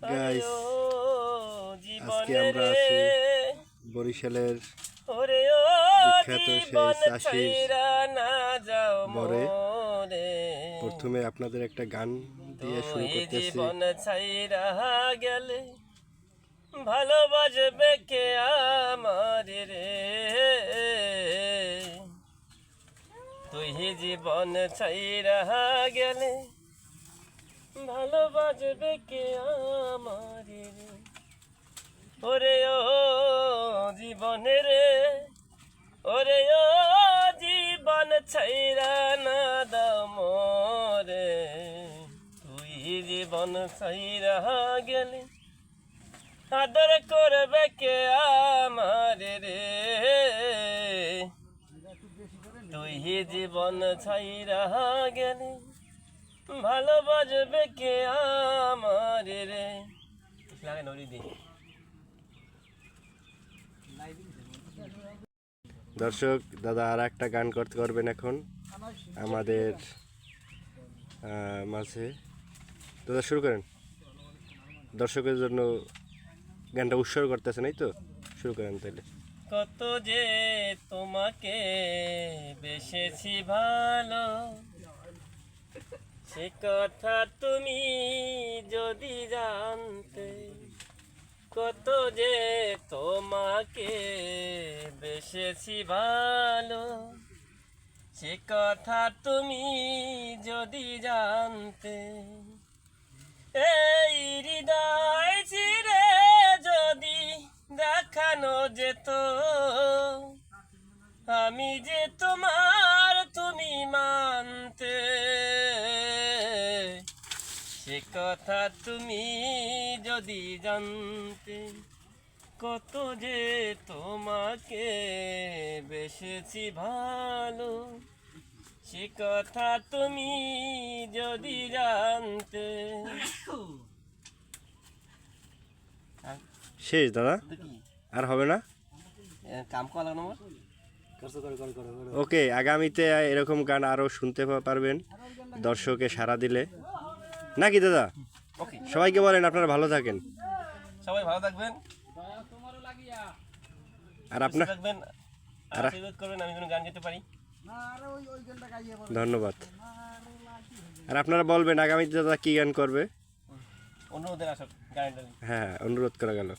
Guys, আজকে আমরা আছি বরিশালের বিখ্যাত সেই চাষির বরে। প্রথমে আপনাদের একটা গান দিয়ে শুরু করতেছি। গেলে ভালোবাসবে কে আমার রে, তুই জীবন ছাইরা গেলে ভালোবাসবে কে আমার রে। ওরে ও জীবনে রে, ওরে ও জীবন ছাইরা না দাও মোরে, তুই জীবন ছাইরা গেলে আদর করবে কে আমার রে, তুই জীবন ছাইরা গেলে ভালোবাসবে কে আমার রে। দর্শক দাদা আর একটা গান করতে পারবেন এখন আমাদের মাঝে। দাদা শুরু করেন, দর্শকের জন্য গানটা উৎসর্গ করতেছেন, এই তো শুরু করেন তাহলে। কত যে তোমাকে বেসেছি ভালো, সে কথা তুমি যদি জানতে, কত যে তোমাকে বেসেছি ভালো, সে কথা তুমি যদি জানতে, এই হৃদয় চিরে যদি দেখানো যেত, আমি যে তোমার তুমি মানতে, সে কথা তুমি যদি জানতে, কত যে তোমাকে বেসেছি ভালো, সে কথা তুমি যদি জানতে। শেষ দাদা, আর হবে না? কাম করা না ওকে, আগামীতে এরকম গান আরও শুনতে পারবেন দর্শকে সাড়া দিলে, নাকি দাদা? ওকে, সবাইকে বলেন আপনারা ভালো থাকেন, সবাই ভালো থাকবেন, আর আপনার থাকবেন, আশীর্বাদ করবেন আমি যেন গান গাইতে পারি। ধন্যবাদ। আর আপনারা বলবেন আগামীতে দাদা কি গান করবে। অনুরোধের আসর গান। হ্যাঁ, অনুরোধ করা গেল।